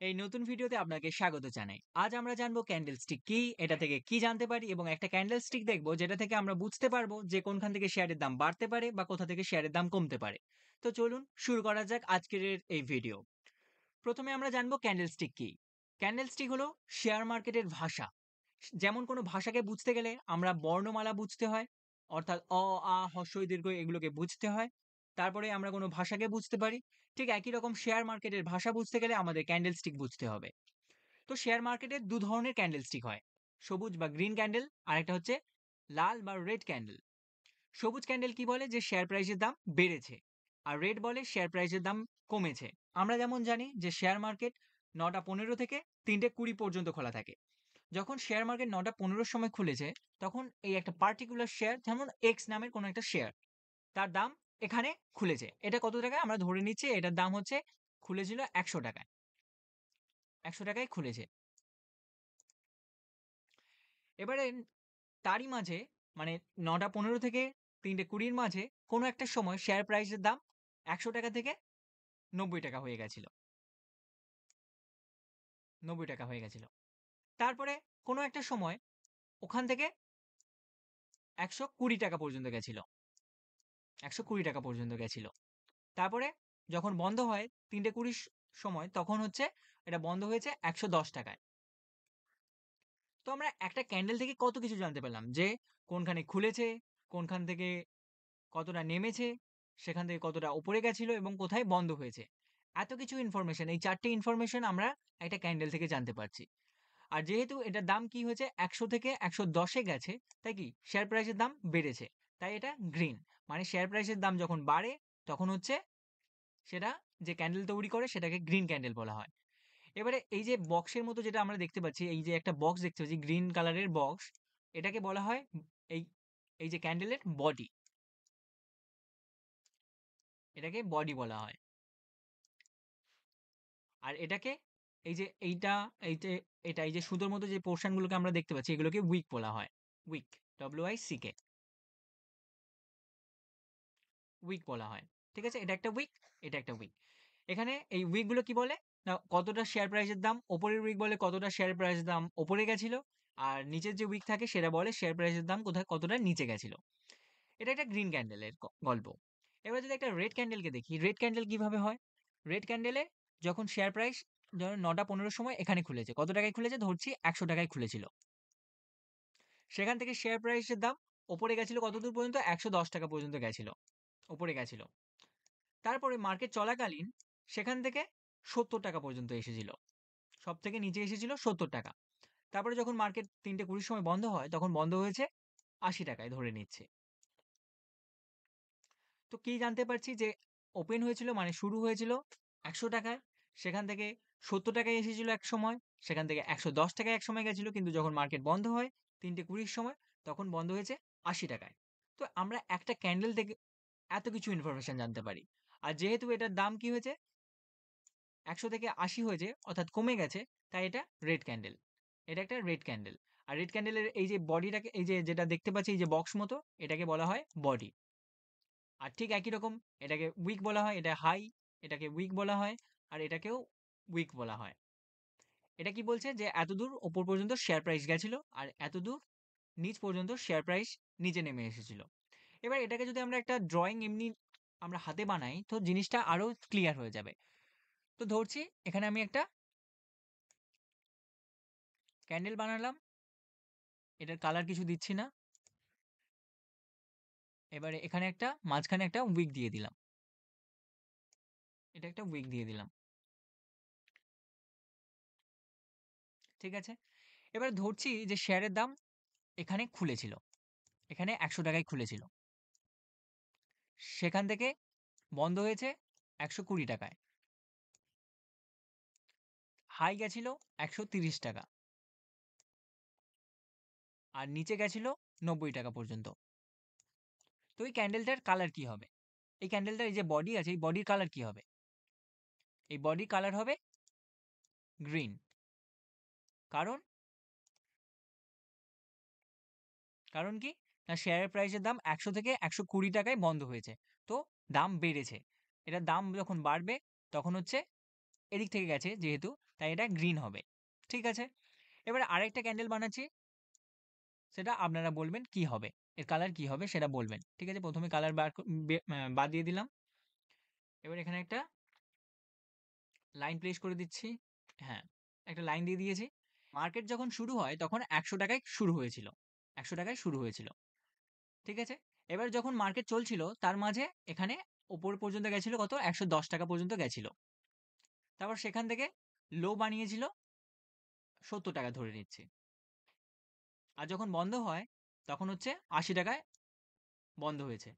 এই নতুন ভিডিওতে আপনাকে স্বাগত জানাই। আজ আমরা জানবো ক্যান্ডেলস্টিক কি, এটা থেকে কি জানতে পারি এবং একটা ক্যান্ডেলস্টিক দেখবো যেটা থেকে আমরা বুঝতে পারবো যে কোনখান থেকে শেয়ারের দাম বাড়তে পারে বা কোথা থেকে শেয়ারের দাম কমতে পারে। তো চলুন শুরু করা যাক আজকের এই ভিডিও। প্রথমে আমরা জানবো ক্যান্ডেলস্টিক কি। ক্যান্ডেলস্টিক হলো শেয়ার মার্কেটের ভাষা। যেমন কোনো ভাষাকে বুঝতে গেলে আমরা বর্ণমালা বুঝতে হয়, অর্থাৎ অ, আ, হ্রস্ব ই, দীর্ঘ ই এগুলোকে বুঝতে হয়। তারপরে আমরা কোনো ভাষাকে বুঝতে পারি। ঠিক একই রকম শেয়ার মার্কেটের ভাষা বুঝতে গেলে আমাদের ক্যান্ডেলস্টিক বুঝতে হবে। তো শেয়ার মার্কেটে দু ধরনের ক্যান্ডেলস্টিক হয়, সবুজ বা গ্রিন ক্যান্ডেল, আর একটা হচ্ছে লাল বা রেড ক্যান্ডেল। সবুজ ক্যান্ডেল কি বলে, যে শেয়ার প্রাইসের দাম বেড়েছে, আর রেড বলে শেয়ার প্রাইসের দাম কমেছে। আমরা যেমন জানি যে শেয়ার মার্কেট 9টা 15 থেকে 3টে 20 পর্যন্ত খোলা থাকে। যখন শেয়ার মার্কেট 9টা 15-র সময় খুলেছে, তখন এই একটা পার্টিকুলার শেয়ার, যেমন এক্স নামের কোনো একটা শেয়ার, তার দাম এখানে খুলেছে। এটা কত টাকায় আমরা ধরে নিচ্ছি, এটার দাম হচ্ছে খুলেছিল 100 টাকায়। 100 টাকায় খুলেছে। এবারে তারই মাঝে, মানে 9টা 15 থেকে 3টে 20-র মাঝে কোনো একটা সময় শেয়ার প্রাইসের দাম 100 টাকা থেকে 90 টাকা হয়ে গেছিল। 90 টাকা হয়ে গেছিল। তারপরে কোনো একটা সময় ওখান থেকে 120 টাকা পর্যন্ত গেছিল। 120 টাকা পর্যন্ত গেছিল। তারপরে যখন বন্ধ হয় 3টে 20 সময়, তখন হচ্ছে এটা বন্ধ হয়েছে 110 টাকায়। তো আমরা একটা ক্যান্ডেল থেকে কত কিছু জানতে পারলাম, যে কোনখানে খুলেছে, কোনখান থেকে কতটা নেমেছে, সেখান থেকে কতটা উপরে গেছিল এবং কোথায় বন্ধ হয়েছে। এত কিছু ইনফরমেশন, এই 4টে ইনফরমেশন আমরা একটা ক্যান্ডেল থেকে জানতে পারছি। আর যেহেতু এটার দাম কি হয়েছে, 100 থেকে 110-এ গেছে, তাই কি শেয়ার প্রাইসের দাম বেড়েছে, তাই এটা গ্রিন। মানে শেয়ার প্রাইসের দাম যখন বাড়ে, তখন হচ্ছে সেটা, যে ক্যান্ডেল তৈরি করে সেটাকে গ্রিন ক্যান্ডেল বলা হয়। এবারে এই যে বক্সের মতো যেটা আমরা দেখতে পাচ্ছি, এই যে একটা বক্স দেখতে পাচ্ছি, গ্রিন কালারের বক্স, এটাকে বলা হয় এই এই যে ক্যান্ডেলের বডি, এটাকে বডি বলা হয়। আর এটাকে, এই যে এইটা, এই যে এটা, এই যে সুতোর মতো যে পোর্শন গুলোকে আমরা দেখতে পাচ্ছি, এগুলোকে উইক বলা হয়। উইক, WICK, উইক বলা হয়। ঠিক আছে, এটা একটা উইক, এটা একটা উইক। এখানে এই উইক গুলো কি বলে না, কতটা শেয়ার প্রাইসের দাম, ওপরের উইক বলে কতটা শেয়ার প্রাইসের দাম ওপরে গেছিল, আর নিচের যে উইক থাকে সেটা বলে শেয়ার প্রাইসের দাম কোথায় কতটা নিচে গেছিল। এটা একটা গ্রিন ক্যান্ডেলের গল্প। এবার যদি একটা রেড ক্যান্ডেলকে দেখি, রেড ক্যান্ডেল কিভাবে হয়। রেড ক্যান্ডেলে যখন শেয়ার প্রাইস, ধরুন 9টা 15-র সময় এখানে খুলেছে, কত টাকায় খুলেছে ধরছি 100 টাকায় খুলেছিল। সেখান থেকে শেয়ার প্রাইসের দাম ওপরে গেছিল কতদূর পর্যন্ত, 110 টাকা পর্যন্ত গেছিল, ওপরে গেছিল। তারপরে মার্কেট চলাকালীন সেখান থেকে 70 টাকা পর্যন্ত এসেছিল, সব থেকে নিচে এসেছিল 70 টাকা। তারপরে যখন মার্কেট 3টে 20-র সময় বন্ধ হয়, তখন বন্ধ হয়েছে 80 টাকায় ধরে নিচ্ছে। তো কি জানতে পারছি, যে ওপেন হয়েছিল মানে শুরু হয়েছিল 100 টাকায়, সেখান থেকে 70 টাকায় এসেছিল এক সময়, সেখান থেকে 110 টাকায় এক সময় গেছিল, কিন্তু যখন মার্কেট বন্ধ হয় 3টে 20-র সময়, তখন বন্ধ হয়েছে 80 টাকায়। তো আমরা একটা ক্যান্ডেল থেকে এত কিছু ইনফরমেশন জানতে পারি। আর যেহেতু এটার দাম কি হয়েছে, 100 থেকে 80 হয়েছে, অর্থাৎ কমে গেছে, তাই এটা রেড ক্যান্ডেল। এটা একটা রেড ক্যান্ডেল। আর রেড ক্যান্ডেলের এই যে বডিটাকে, এই যে যেটা দেখতে পাচ্ছি, এই যে বক্স মতো, এটাকে বলা হয় বডি। আর ঠিক একই রকম এটাকে উইক বলা হয়, এটা হাই, এটাকে উইক বলা হয়, আর এটাকেও উইক বলা হয়। এটা কি বলছে, যে এতদূর ওপর পর্যন্ত শেয়ার প্রাইস গেছিল, আর এতদূর নিচ পর্যন্ত শেয়ার প্রাইস নিচে নেমে এসেছিল। এবার এটাকে যদি আমরা একটা ড্রয়িং এমনি আমরা হাতে বানাই, তো জিনিসটা আরো ক্লিয়ার হয়ে যাবে। তো ধরছি এখানে আমি একটা ক্যান্ডেল বানালাম, এটার কালার কিছু দিচ্ছি না। এবারে এখানে একটা মাঝখানে একটা উইক দিয়ে দিলাম, এটা একটা উইক দিয়ে দিলাম। ঠিক আছে, এবার ধরছি যে শেয়ারের দাম এখানে খুলেছিল, এখানে 100 টাকায় খুলেছিল, সেখান থেকে বন্ধ হয়েছে 120 টাকায়, হাই গেছিল 130 টাকা, আর নিচে গেছিল 90 টাকা পর্যন্ত। তো এই ক্যান্ডেলটার কালার কি হবে, এই ক্যান্ডেলটার এই যে বডি আছে, এই বডির কালার কি হবে, এই বডির কালার হবে গ্রিন। কারণ, কারণ কি না, শেয়ারের প্রাইসের দাম 100 থেকে 120 টাকায় বন্ধ হয়েছে, তো দাম বেড়েছে। এটার দাম যখন বাড়বে, তখন হচ্ছে এদিক থেকে গেছে যেহেতু, তাই এটা গ্রিন হবে। ঠিক আছে? এবারে আরেকটা ক্যান্ডেল বানাচ্ছি, সেটা আপনারা বলবেন কি হবে? এর কালার কি হবে সেটা বলবেন। ঠিক আছে? ১ম এ কালার বাদ দিয়ে দিলাম। এবার এখানে একটা লাইন প্লেস করে দিচ্ছি। হ্যাঁ, একটা লাইন দিয়ে দিয়েছি। মার্কেট যখন শুরু হয় তখন ৳১০০ শুরু হয়েছিল। ৳১০০ শুরু হয়েছিল। ঠিক আছে? এবার যখন মার্কেট চলছিল তার মাঝে এখানে উপর পর্যন্ত গেছিল কত? ৳১১০ পর্যন্ত গেছিল। তারপর সেখান থেকে লো বানিয়েছিল ৳৭০ ধরে নিচ্ছি। আর যখন বন্ধ হয় তখন হচ্ছে ৳৮০ বন্ধ হয়েছে।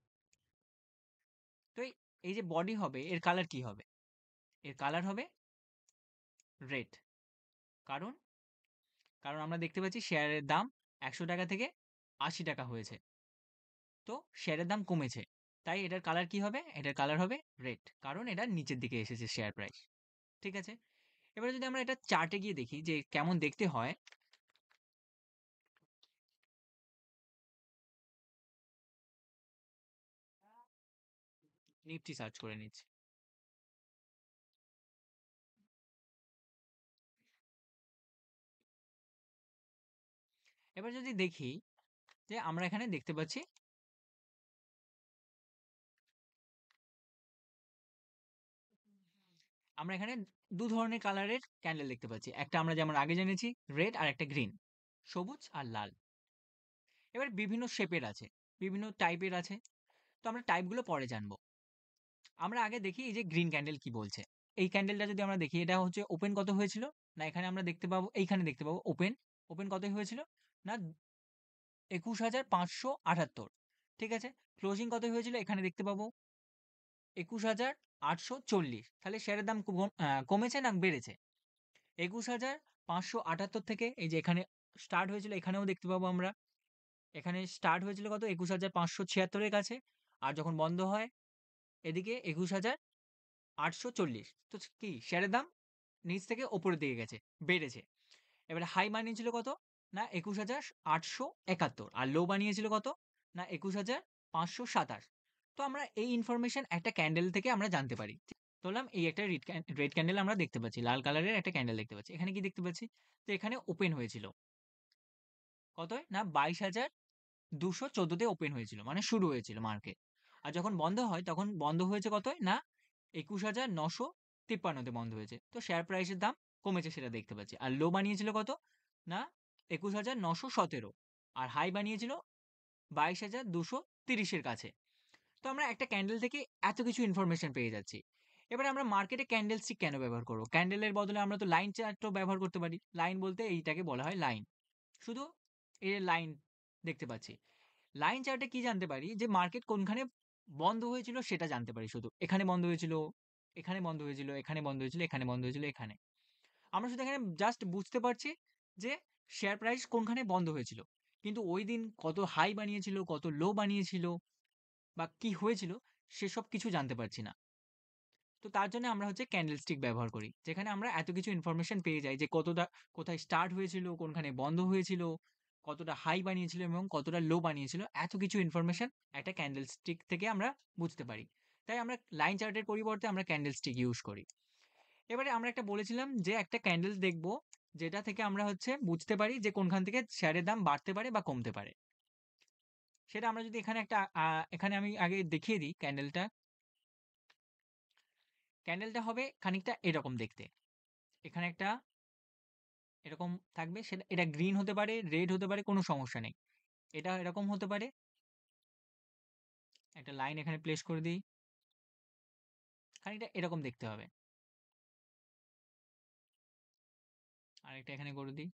তো এই যে বডি হবে এর কালার কি হবে? এর কালার হবে রেড। কারণ আমরা দেখতে পাচ্ছি শেয়ারের দাম ৳১০০ থেকে ৳৮০ হয়েছে। তো শেয়ারের দাম কমেছে। তাই এটার কালার কি হবে? এটার কালার হবে রেড। কারণ এটা নিচের দিকে এসেছে শেয়ার প্রাইস। ঠিক আছে? এবারে যদি আমরা এটা চার্টে গিয়ে দেখি যে কেমন দেখতে হয়। নিফটি সার্চ করে নিচ্ছি। এবার যদি দেখি যে আমরা এখানে দেখতে পাচ্ছি আমরা এখানে ২ ধরনের কালারের ক্যান্ডেল দেখতে পাচ্ছি। একটা আমরা যেমন আগে জেনেছি রেড আর একটা গ্রিন। সবুজ আর লাল। এবার বিভিন্ন শেপের আছে, বিভিন্ন টাইপের আছে। তো আমরা টাইপগুলো পরে জানবো। আমরা আগে দেখি এই যে গ্রিন ক্যান্ডেল কি বলছে। এই ক্যান্ডেলটা যদি আমরা দেখি এটা হচ্ছে ওপেন কত হয়েছিল? না এখানে আমরা দেখতে পাবো, এইখানে দেখতে পাবো ওপেন। ওপেন কত হয়েছিল? না ২১,৫৭৮। ঠিক আছে? ক্লোজিং কত হয়েছিল? এখানে দেখতে পাবো ২১,৮৪০। তাহলে শেয়ারের দাম কমেছে না বেড়েছে? ২১,৫৭৮ থেকে এই যে এখানে স্টার্ট হয়েছিল, এখানেও দেখতে পাবো আমরা। এখানে স্টার্ট হয়েছিল কত? ২১,৫৭৬ এর কাছে। আর যখন বন্ধ হয় এদিকে ২১,৮৪০। তো কি শেয়ারের দাম নিচ থেকে উপরের দিকে গেছে, বেড়েছে। এবারে হাই বানিয়েছিল কত? না ২১,৮৭১ আর লো বানিয়েছিল কত? না ২১,৫২৭। তো আমরা এই ইনফরমেশন একটা ক্যান্ডেল থেকে আমরা জানতে পারি। ধরলাম এই একটা রেড ক্যান্ডেল আমরা দেখতে পাচ্ছি। লাল কালারের একটা ক্যান্ডেল দেখতে পাচ্ছি। এখানে কি দেখতে পাচ্ছি? যে এখানে ওপেন হয়েছিল। কতয়? না ২২,২১৪ তে ওপেন হয়েছিল। মানে শুরু হয়েছিল মার্কেট। আর যখন বন্ধ হয় তখন বন্ধ হয়েছে কতয়? না ২১,৯৫৩ তে বন্ধ হয়েছে। তো শেয়ার প্রাইস এর দাম কমেছে সেটা দেখতে পাচ্ছি। আর লো বানিয়েছিল কত? না ২১,৯১৭ আর হাই বানিয়েছিল ২২,২৩০ এর কাছে। তো আমরা একটা ক্যান্ডেল থেকে এত কিছু ইনফরমেশন পেয়ে যাচ্ছি। এবারে আমরা মার্কেটে ক্যান্ডেল স্টিক কেন ব্যবহার করব? ক্যান্ডেলের বদলে আমরা তো লাইন চার্টও ব্যবহার করতে পারি। লাইন বলতে এইটাকে বলা হয় লাইন। শুধু এই লাইন দেখতে পাচ্ছি। লাইন চার্টে কি জানতে পারি? যে মার্কেট কোনখানে বন্ধ হয়েছিল সেটা জানতে পারি শুধু। এখানে বন্ধ হয়েছিল, এখানে বন্ধ হয়েছিল, এখানে বন্ধ হয়েছিল, এখানে বন্ধ হয়েছিল, এখানে। আমরা শুধু এখানে জাস্ট বুঝতে পারছি যে শেয়ার প্রাইস কোনখানে বন্ধ হয়েছিল। কিন্তু ঐদিন কত হাই বানিয়েছিল, কত লো বানিয়েছিল বা কি হয়েছিল সেসব কিছু জানতে পারছি না। তো তার জন্য আমরা হচ্ছে ক্যান্ডেল স্টিক ব্যবহার করি। যেখানে আমরা এত কিছু ইনফরমেশন পেয়ে যাই যে কতটা কোথায় স্টার্ট হয়েছিল, কোনখানে বন্ধ হয়েছিল, কতটা হাই বানিয়েছিল এবং কতটা লো বানিয়েছিল। এত কিছু ইনফরমেশন একটা ক্যান্ডেল স্টিক থেকে আমরা বুঝতে পারি। তাই আমরা লাইন চার্টের পরিবর্তে আমরা ক্যান্ডেল স্টিক ইউজ করি। এবারে আমরা একটা বলেছিলাম যে একটা ক্যান্ডেল দেখব যেটা থেকে আমরা হচ্ছে বুঝতে পারি যে কোনখান থেকে শেয়ারের দাম বাড়তে পারে বা কমতে পারে। সেটা আমরা যদি এখানে একটা এখানে আমি আগে দেখিয়ে দিই ক্যান্ডেলটা। ক্যান্ডেলটা হবে খানিকটা এরকম দেখতে। এখানে একটা এরকম থাকবে, সেটা এটা গ্রিন হতে পারে, রেড হতে পারে, কোনো সমস্যা নেই। এটা এরকম হতে পারে। একটা লাইন এখানে প্লেস করে দিই। খানিকটা এরকম দেখতে হবে। আরেকটা এখানে করে দিই।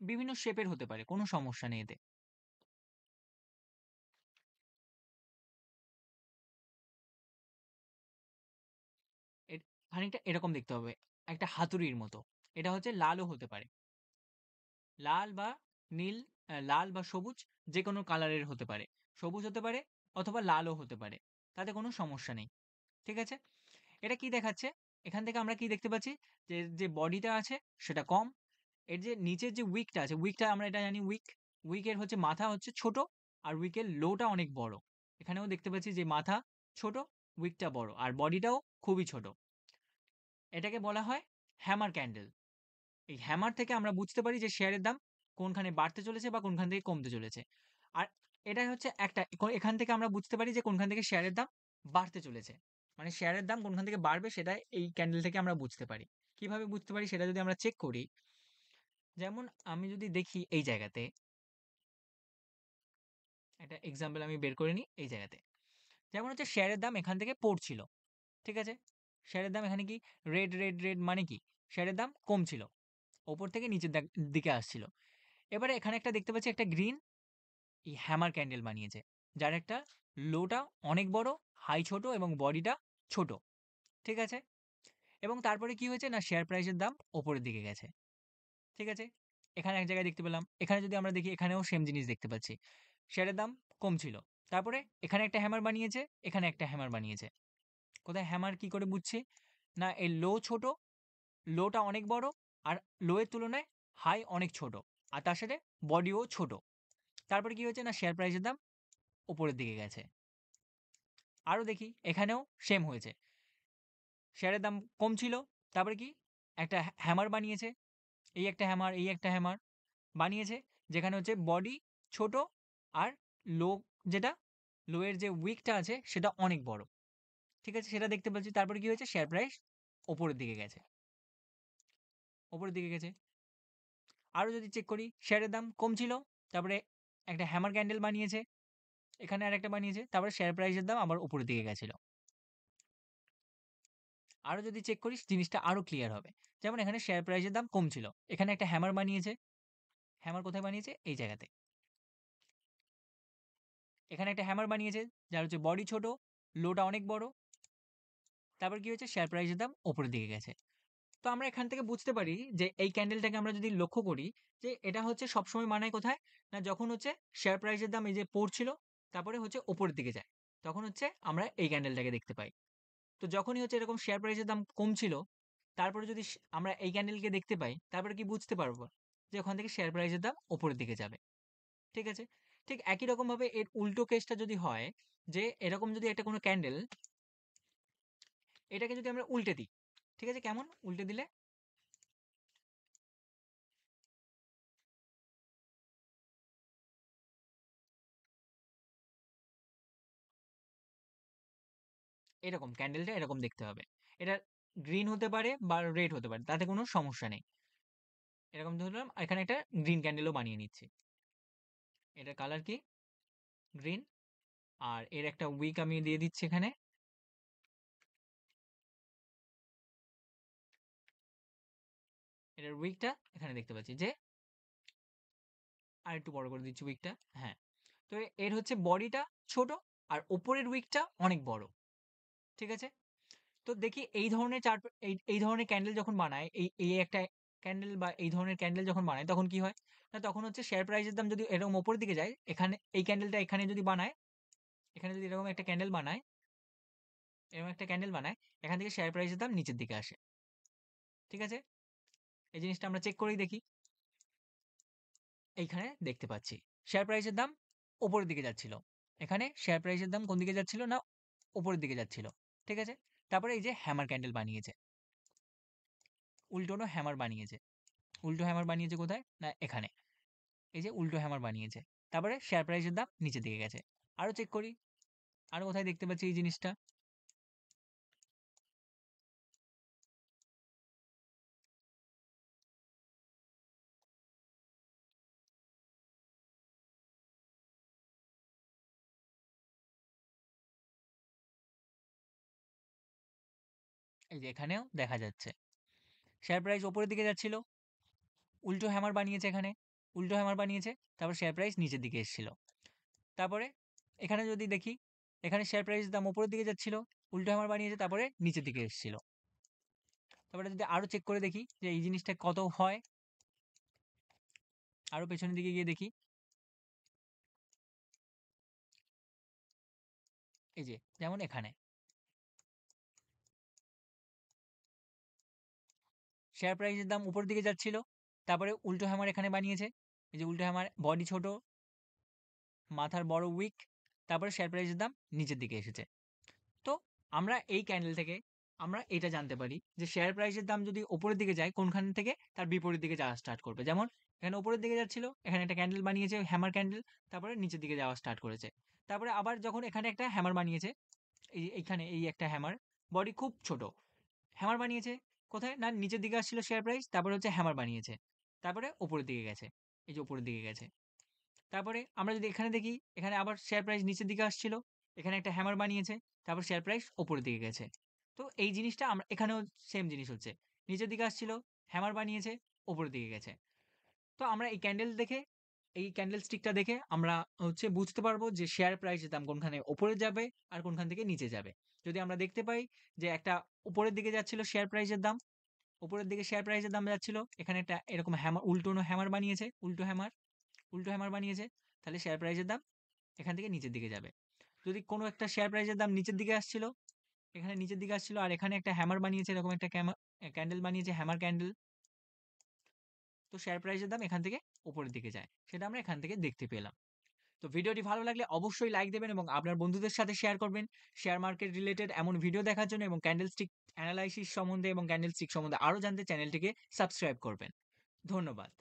বিভিন্ন শেপের হতে পারে, কোনো সমস্যা নেই এতে। এর খানিকটা এরকম দেখতে হবে। একটা হাতুড়ির মতো। এটা হচ্ছে লালও হতে পারে। লাল বা নীল, লাল বা সবুজ যেকোনো কালারের হতে পারে। সবুজ হতে পারে অথবা লালও হতে পারে। তাতে কোনো সমস্যা নেই। ঠিক আছে? এটা কি দেখাচ্ছে? এখান থেকে আমরা কি দেখতে পাচ্ছি? যে বডিটা আছে সেটা কম। এর যে নিচের যে উইকটা আছে, উইকটা আমরা এটা জানি উইক। উইকের হচ্ছে মাথা হচ্ছে ছোট আর উইকের লোটা অনেক বড়। এখানেও দেখতে পাচ্ছি যে মাথা ছোট, উইকটা বড় আর বডিটাও খুবই ছোট। এটাকে বলা হয় হ্যামার ক্যান্ডেল। এই হ্যামার থেকে আমরা বুঝতে পারি যে শেয়ারের দাম কোনখানে বাড়তে চলেছে বা কোনখান থেকে কমতে চলেছে। আর এটাই হচ্ছে একটা এখান থেকে আমরা বুঝতে পারি যে কোনখান থেকে শেয়ারের দাম বাড়তে চলেছে। মানে শেয়ারের দাম কোনখান থেকে বাড়বে সেটা এই ক্যান্ডেল থেকে আমরা বুঝতে পারি। কিভাবে বুঝতে পারি সেটা যদি আমরা চেক করি, যেমন আমি যদি দেখি এই জায়গাতে, একটা এক্সাম্পল আমি বের করে নিই এই জায়গাতে। যেমন হচ্ছে শেয়ারের দাম এখান থেকে পড়ছিল। ঠিক আছে? শেয়ারের দাম এখানে কি রেড মানে কি? শেয়ারের দাম কমছিল। উপর থেকে নিচের দিকে আসছিল। এবারে এখানে একটা দেখতে পাচ্ছি একটা গ্রিন এই হ্যামার ক্যান্ডেল বানিয়েছে। যার একটা লোটা অনেক বড়, হাই ছোট এবং বডিটা ছোট। ঠিক আছে? এবং তারপরে কি হয়েছে না শেয়ার প্রাইসের দাম উপরের দিকে গেছে। ঠিক আছে? এখানে এক জায়গায় দেখতে পেলাম। এখানে যদি আমরা দেখি এখানেও সেম জিনিস দেখতে পাচ্ছি। শেয়ারের দাম কম ছিল। তারপরে এখানে একটা হ্যামার বানিয়েছে, এখানে একটা হ্যামার বানিয়েছে। কোথায় হ্যামার কি করে বুঝছি? না এই লো ছোট, লোটা অনেক বড় আর লো এর তুলনায় হাই অনেক ছোট। আর তার সাথে বডিও ছোট। তারপরে কি হয়েছে না শেয়ার প্রাইসের দাম উপরের দিকে গেছে। আরো দেখি এখানেও সেম হয়েছে। শেয়ারের দাম কম ছিল। তারপরে কি একটা হ্যামার বানিয়েছে। এই একটা হ্যামার, এই একটা হ্যামার বানিয়েছে। যেখানে হচ্ছে বডি ছোট আর লো, যেটা লো এর যে উইকটা আছে সেটা অনেক বড়। ঠিক আছে? সেটা দেখতে পাচ্ছি। তারপরে কি হয়েছে শেয়ার প্রাইস উপরের দিকে গেছে। উপরের দিকে গেছে। আরো যদি চেক করি শেয়ারের দাম কম ছিল। তারপরে একটা হ্যামার ক্যান্ডেল বানিয়েছে। এখানে আরেকটা বানিয়েছে। তারপরে শেয়ার প্রাইসের দাম আবার উপরের দিকে গেছিল। আরো যদি চেক করিস জিনিসটা আরো ক্লিয়ার হবে। যেমন এখানে শেয়ার প্রাইসের দাম কম ছিল। এখানে একটা হ্যামার বানিয়েছে। হ্যামার কোথায় বানিয়েছে? এই জায়গাতে। এখানে একটা হ্যামার বানিয়েছে যার হচ্ছে বডি ছোট, লোটা অনেক বড়। তারপর কি হয়েছে? শেয়ার প্রাইসের দাম উপরের দিকে গেছে। তো আমরা এখান থেকে বুঝতে পারি যে এই ক্যান্ডেলটাকে আমরা যদি লক্ষ্য করি যে এটা হচ্ছে সবসময় মানায় কোথায়? না যখন হচ্ছে শেয়ার প্রাইসের দাম এই যে পড়ছিল, তারপরে হচ্ছে উপরের দিকে যায়। তখন হচ্ছে আমরা এই ক্যান্ডেলটাকে দেখতে পাই। তো যখনই হচ্ছে এরকম শেয়ার প্রাইসের দাম কমছিল, তারপরে যদি আমরা এই ক্যান্ডেলকে দেখতে পাই, তারপরে কি বুঝতে পারবো? যে ওখান থেকে শেয়ার প্রাইসের দাম উপরের দিকে যাবে। ঠিক আছে? ঠিক একই রকমভাবে এর উল্টো কেসটা যদি হয়, যে এরকম যদি একটা কোনো ক্যান্ডেল, এটাকে যদি আমরা উল্টে দিই, ঠিক আছে? কেমন উল্টে দিলে? এরকম ক্যান্ডেলটা এরকম দেখতে হবে। এটা গ্রিন হতে পারে বা রেড হতে পারে, তাতে কোনো সমস্যা নেই। এরকম ধরলাম, এখানে একটা গ্রিন ক্যান্ডেলও বানিয়ে নিচ্ছি। এটার কালার কি? গ্রিন। আর এর একটা উইক আমি দিয়ে দিচ্ছি এখানে। এটার উইকটা এখানে দেখতে পাচ্ছি যে আর একটু বড় করে দিচ্ছি উইকটা। হ্যাঁ। তো এর হচ্ছে বডিটা ছোট আর উপরের উইকটা অনেক বড়। ঠিক আছে? তো দেখি এই ধরনের এই ধরনের ক্যান্ডেল যখন বানায়, এই একটা ক্যান্ডেল বা এই ধরনের ক্যান্ডেল যখন বানায় তখন কি হয়? না তখন হচ্ছে শেয়ার প্রাইসের দাম যদি এরকম উপরের দিকে যায়, এখানে এই ক্যান্ডেলটা এখানে যদি বানায়, এখানে যদি এরকম একটা ক্যান্ডেল বানায়, এরকম একটা ক্যান্ডেল বানায়, এখান থেকে শেয়ার প্রাইসের দাম নিচের দিকে আসে। ঠিক আছে? এই জিনিসটা আমরা চেক করেই দেখি। এইখানে দেখতে পাচ্ছি শেয়ার প্রাইসের দাম উপরের দিকে যাচ্ছিল। এখানে শেয়ার প্রাইসের দাম কোন দিকে যাচ্ছিল? না উপরের দিকে যাচ্ছিল। ঠিক আছে? তারপরে এই যে হ্যামার ক্যান্ডেল বানিয়েছে। উল্টোনো হ্যামার বানিয়েছে। উল্টো হ্যামার বানিয়েছে কোথায়? না এখানে। এই যে উল্টো হ্যামার বানিয়েছে। তারপরে শেয়ার প্রাইসের দাম নিচের দিকে গেছে। আরো চেক করি। আরো কোথায় দেখতে পাচ্ছি এই জিনিসটা? এই যে এখানেও দেখা যাচ্ছে। শেয়ার প্রাইস উপরের দিকে যাচ্ছিল। উল্টো হ্যামার বানিয়েছে এখানে। উল্টো হ্যামার বানিয়েছে। তারপর শেয়ার প্রাইস নিচের দিকে এসেছিল। তারপরে এখানে যদি দেখি, এখানে শেয়ার প্রাইস দাম উপরের দিকে যাচ্ছিল। উল্টো হ্যামার বানিয়েছে তারপরে নিচের দিকে এসেছিল। তারপরে যদি আরো চেক করে দেখি যে এই জিনিসটা কত হয়, আরো পেছনের দিকে গিয়ে দেখি। এই যে যেমন এখানে শেয়ার প্রাইসের দাম উপরের দিকে যাচ্ছিল। তারপরে উল্টো হ্যামার এখানে বানিয়েছে। এই যে উল্টো হ্যামার, বডি ছোট, মাথার বড় উইক। তারপরে শেয়ার প্রাইসের দাম নিচের দিকে এসেছে। তো আমরা এই ক্যান্ডেল থেকে আমরা এটা জানতে পারি যে শেয়ার প্রাইসের দাম যদি উপরের দিকে যায় কোনখান থেকে তার বিপরীত দিকে যাওয়া স্টার্ট করবে। যেমন এখানে উপরের দিকে যাচ্ছিল, এখানে একটা ক্যান্ডেল বানিয়েছে, হ্যামার ক্যান্ডেল, তারপরে নিচের দিকে যাওয়া স্টার্ট করেছে। তারপরে আবার যখন এখানে একটা হ্যামার বানিয়েছে, এইখানে এই একটা হ্যামার, বডি খুব ছোট। হ্যামার বানিয়েছে কোথায়? না নিচের দিকে আসছিল শেয়ার প্রাইস, তারপরে হচ্ছে হ্যামার বানিয়েছে। তারপরে উপরের দিকে গেছে। এই যে উপরের দিকে গেছে। তারপরে আমরা যদি এখানে দেখি, এখানে আবার শেয়ার প্রাইস নিচের দিকে আসছিল। এখানে একটা হ্যামার বানিয়েছে। তারপর শেয়ার প্রাইস উপরের দিকে গেছে। তো এই জিনিসটা আমরা এখানেও সেম জিনিস হচ্ছে। নিচের দিকে আসছিল, হ্যামার বানিয়েছে, উপরের দিকে গেছে। তো আমরা এই ক্যান্ডেল দেখে, এই ক্যান্ডেল স্টিকটা দেখে আমরা হচ্ছে বুঝতে পারবো যে শেয়ার প্রাইসের দাম কোনখানে উপরে যাবে আর কোনখান থেকে নিচে যাবে। যদি আমরা দেখতে পাই যে একটা উপরের দিকে যাচ্ছিল শেয়ার প্রাইসের দাম, উপরের দিকে শেয়ার প্রাইসের দাম যাচ্ছিল, এখানে একটা এরকম হ্যামার, উল্টোনো হ্যামার বানিয়েছে, উল্টো হ্যামার বানিয়েছে, তাহলে শেয়ার প্রাইসের দাম এখান থেকে নিচের দিকে যাবে। যদি কোনো একটা শেয়ার প্রাইসের দাম নিচের দিকে আসছিল, এখানে নিচের দিকে আসছিল, আর এখানে একটা হ্যামার বানিয়েছে, এরকম একটা ক্যান্ডেল বানিয়েছে, হ্যামার ক্যান্ডেল, তো শেয়ার প্রাইসের দাম এখান থেকে উপরের দিকে যায়। সেটা আমরা এখান থেকে দেখতে পেলাম। তো ভিডিওটি ভালো লাগলে অবশ্যই লাইক দেবেন এবং আপনার বন্ধুদের সাথে শেয়ার করবেন। শেয়ার মার্কেট রিলেটেড এমন ভিডিও দেখার জন্য এবং ক্যান্ডেলস্টিক অ্যানালাইসিস সম্বন্ধে এবং ক্যান্ডেলস্টিক সম্বন্ধে আরো জানতে চ্যানেলটিকে সাবস্ক্রাইব করবেন। ধন্যবাদ।